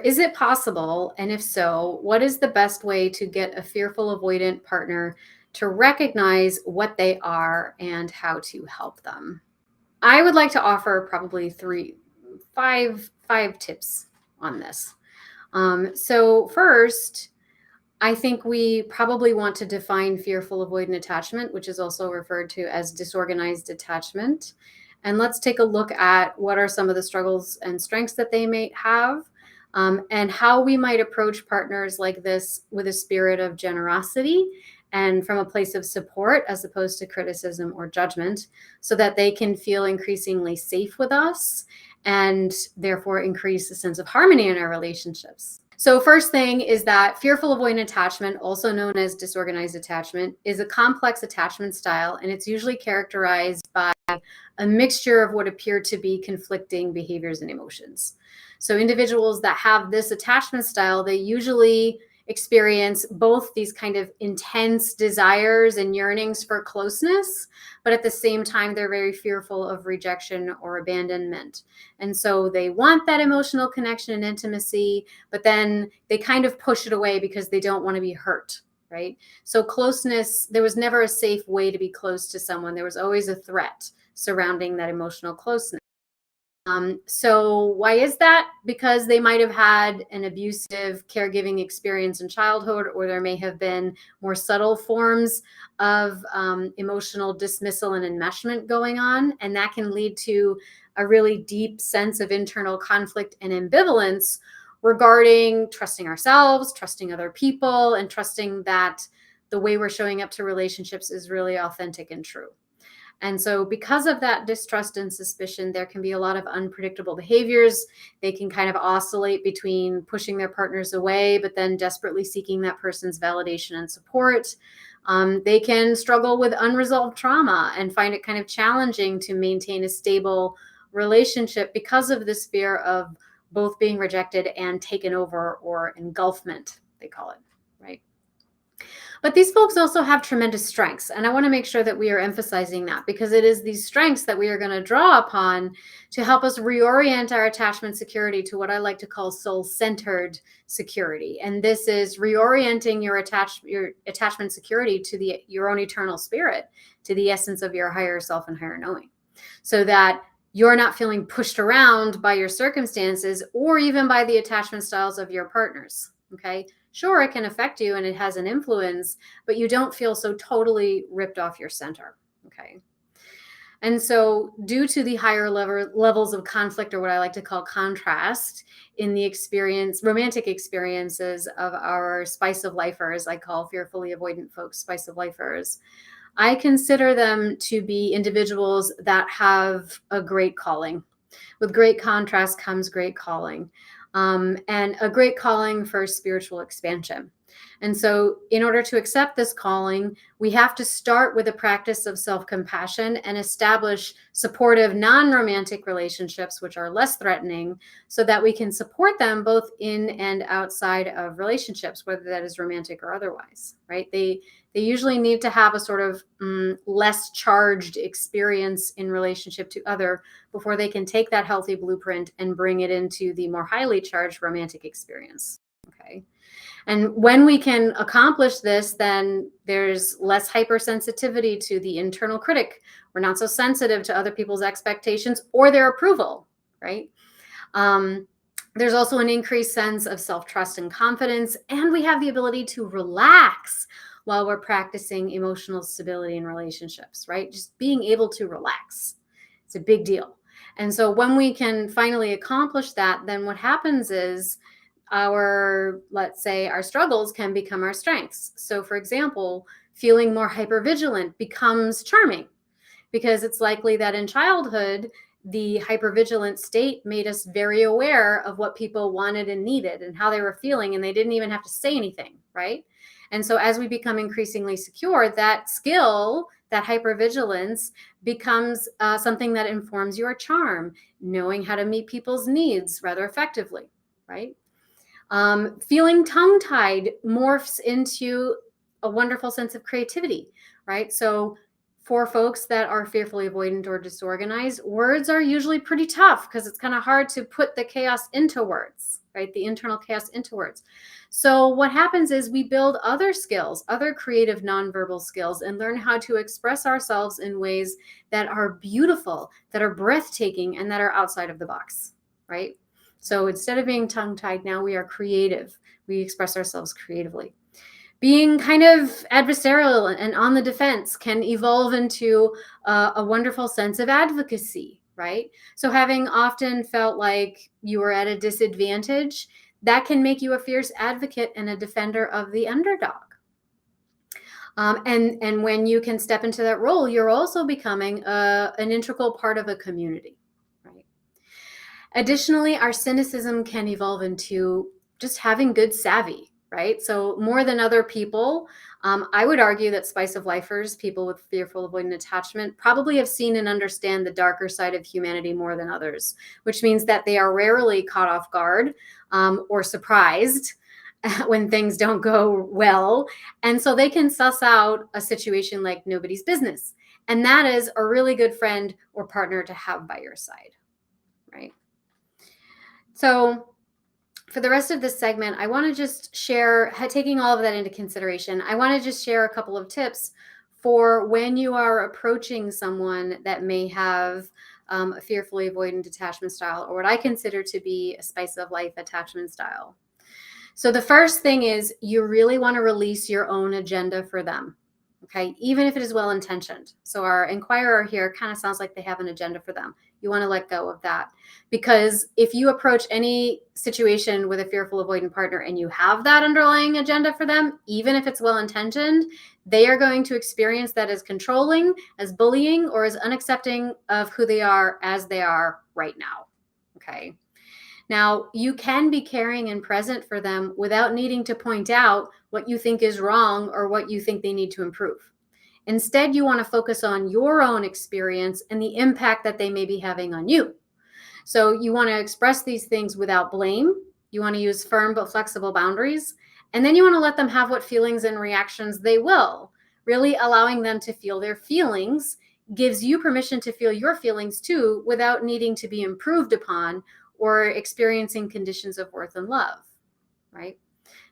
is it possible? And if so, what is the best way to get a fearful avoidant partner to recognize what they are and how to help them? I would like to offer probably five tips on this. So first, I think we probably want to define fearful avoidant attachment, which is also referred to as disorganized attachment. And let's take a look at what are some of the struggles and strengths that they may have, and how we might approach partners like this with a spirit of generosity and from a place of support as opposed to criticism or judgment, so that they can feel increasingly safe with us and therefore increase the sense of harmony in our relationships. So first thing is that fearful avoidant attachment, also known as disorganized attachment, is a complex attachment style, and it's usually characterized by a mixture of what appear to be conflicting behaviors and emotions. So individuals that have this attachment style, they usually experience both these kind of intense desires and yearnings for closeness, but at the same time, they're very fearful of rejection or abandonment. And so they want that emotional connection and intimacy, but then they kind of push it away because they don't want to be hurt, right? So closeness, there was never a safe way to be close to someone. There was always a threat surrounding that emotional closeness. So why is that? Because they might have had an abusive caregiving experience in childhood, or there may have been more subtle forms of emotional dismissal and enmeshment going on. And that can lead to a really deep sense of internal conflict and ambivalence regarding trusting ourselves, trusting other people, and trusting that the way we're showing up to relationships is really authentic and true. And so because of that distrust and suspicion, there can be a lot of unpredictable behaviors. They can kind of oscillate between pushing their partners away, but then desperately seeking that person's validation and support. They can struggle with unresolved trauma and find it kind of challenging to maintain a stable relationship because of this fear of both being rejected and taken over, or engulfment, they call it, right? But these folks also have tremendous strengths. And I want to make sure that we are emphasizing that, because it is these strengths that we are going to draw upon to help us reorient our attachment security to what I like to call soul-centered security. And this is reorienting your attachment security to your own eternal spirit, to the essence of your higher self and higher knowing, so that you're not feeling pushed around by your circumstances or even by the attachment styles of your partners. Okay. Sure, it can affect you and it has an influence, but you don't feel so totally ripped off your center. Okay. And so due to the higher levels of conflict, or what I like to call contrast, in the romantic experiences of our spice of lifers, I call fearfully avoidant folks spice of lifers, I consider them to be individuals that have a great calling. With great contrast comes great calling. And a great calling for spiritual expansion. And so in order to accept this calling, we have to start with a practice of self-compassion and establish supportive non-romantic relationships, which are less threatening, so that we can support them both in and outside of relationships, whether that is romantic or otherwise, right? They usually need to have a sort of less charged experience in relationship to other before they can take that healthy blueprint and bring it into the more highly charged romantic experience. Okay. And when we can accomplish this, then there's less hypersensitivity to the internal critic. We're not so sensitive to other people's expectations or their approval, right? There's also an increased sense of self-trust and confidence, and we have the ability to relax while we're practicing emotional stability in relationships, right? Just being able to relax. It's a big deal. And so when we can finally accomplish that, then what happens is let's say our struggles can become our strengths. So for example, feeling more hypervigilant becomes charming, because it's likely that in childhood, the hypervigilant state made us very aware of what people wanted and needed and how they were feeling, and they didn't even have to say anything, right? And so as we become increasingly secure, that skill, that hypervigilance, becomes something that informs your charm, knowing how to meet people's needs rather effectively, right? Feeling tongue-tied morphs into a wonderful sense of creativity, right? So for folks that are fearfully avoidant or disorganized, words are usually pretty tough because it's kind of hard to put the chaos into words, right? The internal chaos into words. So what happens is we build other skills, other creative nonverbal skills, and learn how to express ourselves in ways that are beautiful, that are breathtaking, and that are outside of the box, right? So instead of being tongue-tied, now we are creative. We express ourselves creatively. Being kind of adversarial and on the defense can evolve into a wonderful sense of advocacy, right? So having often felt like you were at a disadvantage, that can make you a fierce advocate and a defender of the underdog. And when you can step into that role, you're also becoming an integral part of a community, right? Additionally, our cynicism can evolve into just having good savvy, right? So more than other people, I would argue that spice of lifers, people with fearful avoidant attachment, probably have seen and understand the darker side of humanity more than others, which means that they are rarely caught off guard or surprised when things don't go well. And so they can suss out a situation like nobody's business. And that is a really good friend or partner to have by your side, right? So for the rest of this segment, I want to just share, taking all of that into consideration, I want to just share a couple of tips for when you are approaching someone that may have a fearfully avoidant attachment style, or what I consider to be a spice of life attachment style. So the first thing is you really want to release your own agenda for them, okay, even if it is well-intentioned. So our inquirer here kind of sounds like they have an agenda for them. You want to let go of that, because if you approach any situation with a fearful avoidant partner and you have that underlying agenda for them, even if it's well-intentioned, they are going to experience that as controlling, as bullying, or as unaccepting of who they are as they are right now, okay? Now, you can be caring and present for them without needing to point out what you think is wrong or what you think they need to improve. Instead, you want to focus on your own experience and the impact that they may be having on you. So you want to express these things without blame. You want to use firm but flexible boundaries. And then you want to let them have what feelings and reactions they will. Really allowing them to feel their feelings gives you permission to feel your feelings too, without needing to be improved upon or experiencing conditions of worth and love, right?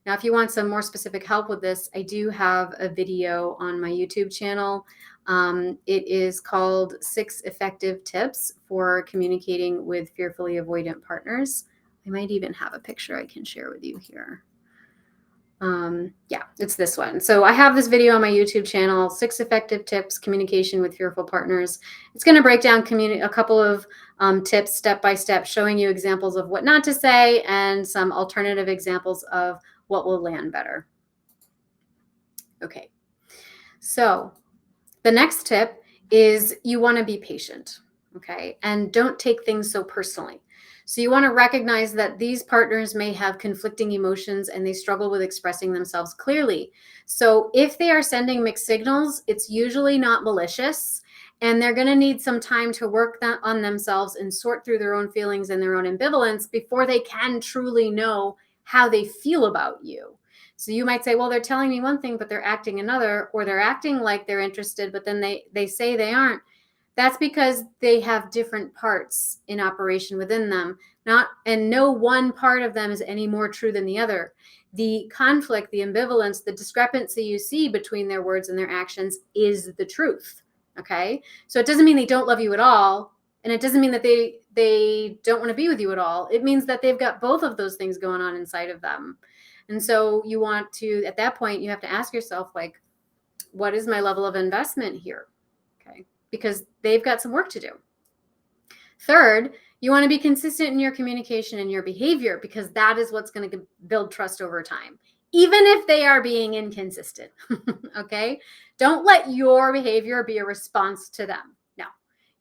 Now, if you want some more specific help with this, I do have a video on my YouTube channel. It is called 6 Effective Tips for Communicating with Fearfully Avoidant Partners. I might even have a picture I can share with you here. Yeah, it's this one. So I have this video on my YouTube channel, 6 Effective Tips, Communication with Fearful Partners. It's going to break down a couple of tips step by step, showing you examples of what not to say and some alternative examples of what will land better. Okay, so the next tip is you want to be patient, okay? And don't take things so personally. So you want to recognize that these partners may have conflicting emotions and they struggle with expressing themselves clearly. So if they are sending mixed signals, it's usually not malicious, and they're going to need some time to work on themselves and sort through their own feelings and their own ambivalence before they can truly know how they feel about you. So you might say, well, they're telling me one thing, but they're acting another, or they're acting like they're interested, but then they say they aren't. That's because they have different parts in operation within them, and no one part of them is any more true than the other. The conflict, the ambivalence, the discrepancy you see between their words and their actions is the truth, okay? So it doesn't mean they don't love you at all, and it doesn't mean that they don't want to be with you at all. It means that they've got both of those things going on inside of them. And so you want to, at that point, you have to ask yourself, like, what is my level of investment here? Okay, because they've got some work to do. Third, you want to be consistent in your communication and your behavior, because that is what's going to build trust over time, even if they are being inconsistent. Okay, don't let your behavior be a response to them. No,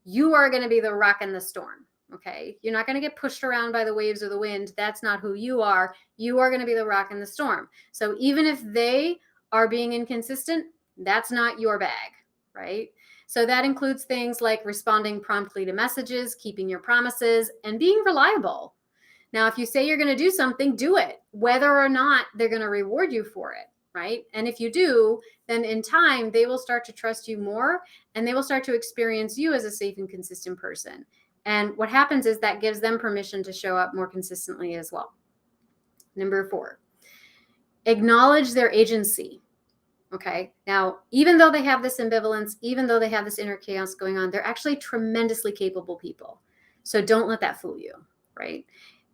you are going to be the rock in the storm. Okay, you're not going to get pushed around by the waves or the wind. That's not who you are. You are going to be the rock in the storm. So even if they are being inconsistent, that's not your bag, right? So that includes things like responding promptly to messages, keeping your promises, and being reliable. Now, if you say you're going to do something, do it, whether or not they're going to reward you for it, right? And if you do, then in time, they will start to trust you more, and they will start to experience you as a safe and consistent person. And what happens is that gives them permission to show up more consistently as well. Number 4, acknowledge their agency. Okay. Now, even though they have this ambivalence, even though they have this inner chaos going on, they're actually tremendously capable people. So don't let that fool you, right?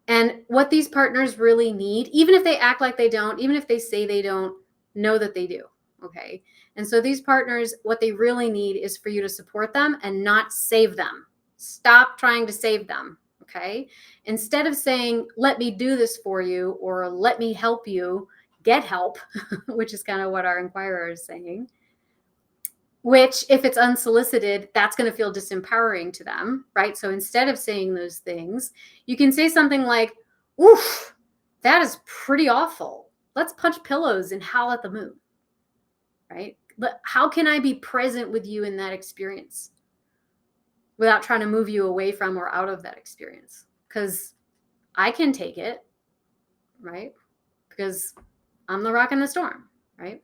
And what these partners really need, even if they act like they don't, even if they say they don't, know that they do. Okay. And so these partners, what they really need is for you to support them and not save them. Stop trying to save them. Okay. Instead of saying, let me do this for you, or let me help you, get help, which is kind of what our inquirer is saying, which if it's unsolicited, that's going to feel disempowering to them, right? So instead of saying those things, you can say something like, oof, that is pretty awful. Let's punch pillows and howl at the moon, right? But how can I be present with you in that experience without trying to move you away from or out of that experience? Because I can take it, right? Because I'm the rock in the storm, right?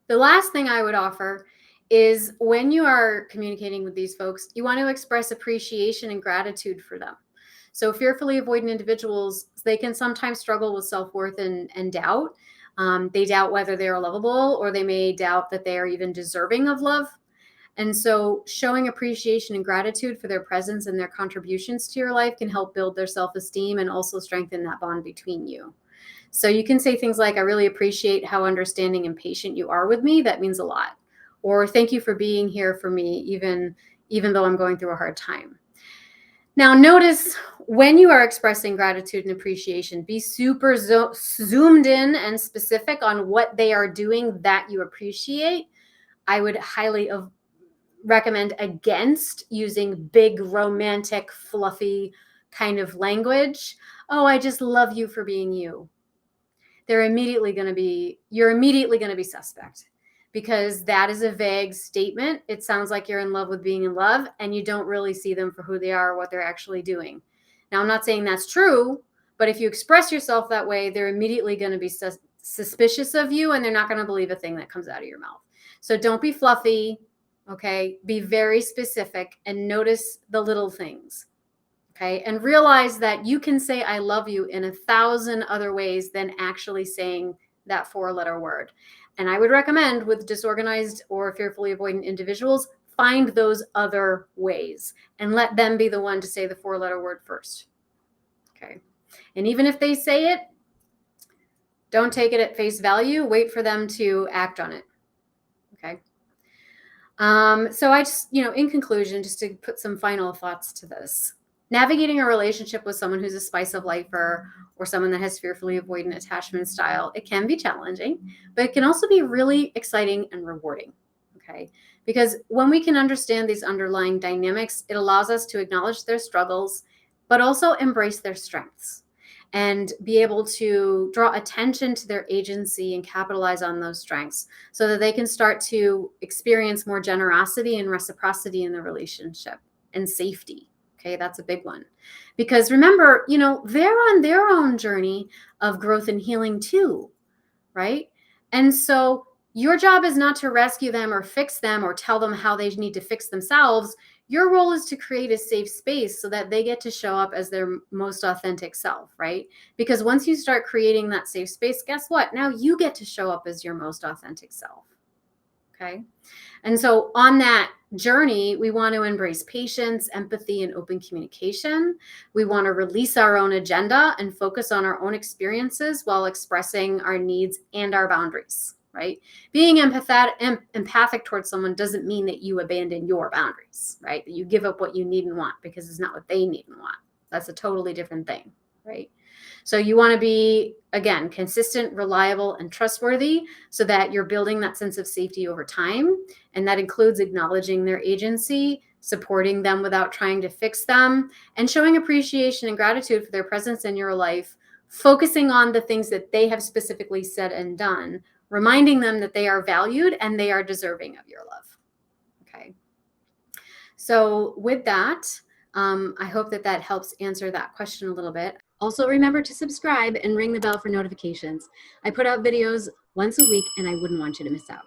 The last thing I would offer is when you are communicating with these folks, you want to express appreciation and gratitude for them. So fearfully avoidant individuals, they can sometimes struggle with self-worth and doubt. They doubt whether they are lovable, or they may doubt that they are even deserving of love. And so showing appreciation and gratitude for their presence and their contributions to your life can help build their self-esteem and also strengthen that bond between you. So you can say things like, I really appreciate how understanding and patient you are with me. That means a lot. Or thank you for being here for me, even though I'm going through a hard time. Now, notice when you are expressing gratitude and appreciation, be super zoomed in and specific on what they are doing that you appreciate. I would highly recommend against using big, romantic, fluffy kind of language. Oh, I just love you for being you. You're immediately going to be suspect, because that is a vague statement. It sounds like you're in love with being in love, and you don't really see them for who they are or what they're actually doing. Now, I'm not saying that's true, but if you express yourself that way, they're immediately going to be suspicious of you, and they're not going to believe a thing that comes out of your mouth. So don't be fluffy, okay? Be very specific and notice the little things. Okay, and realize that you can say I love you in 1,000 other ways than actually saying that 4-letter word. And I would recommend with disorganized or fearfully avoidant individuals, find those other ways and let them be the one to say the 4-letter word first. Okay, and even if they say it, don't take it at face value. Wait for them to act on it. Okay. So I just, in conclusion, just to put some final thoughts to this. Navigating a relationship with someone who's a spice of lifer or someone that has fearfully avoidant attachment style, it can be challenging, but it can also be really exciting and rewarding, okay? Because when we can understand these underlying dynamics, it allows us to acknowledge their struggles, but also embrace their strengths and be able to draw attention to their agency and capitalize on those strengths so that they can start to experience more generosity and reciprocity in the relationship and safety. Okay, that's a big one. Because remember, they're on their own journey of growth and healing too, right? And so your job is not to rescue them or fix them or tell them how they need to fix themselves. Your role is to create a safe space so that they get to show up as their most authentic self, right? Because once you start creating that safe space, guess what? Now you get to show up as your most authentic self. Okay. And so on that journey, we want to embrace patience, empathy, and open communication. We want to release our own agenda and focus on our own experiences while expressing our needs and our boundaries, right? Being empathic towards someone doesn't mean that you abandon your boundaries, right? That you give up what you need and want because it's not what they need and want. That's a totally different thing, right? So you want to be, again, consistent, reliable, and trustworthy so that you're building that sense of safety over time. And that includes acknowledging their agency, supporting them without trying to fix them, and showing appreciation and gratitude for their presence in your life, focusing on the things that they have specifically said and done, reminding them that they are valued and they are deserving of your love. Okay. So with that, I hope that helps answer that question a little bit. Also, remember to subscribe and ring the bell for notifications. I put out videos once a week and I wouldn't want you to miss out.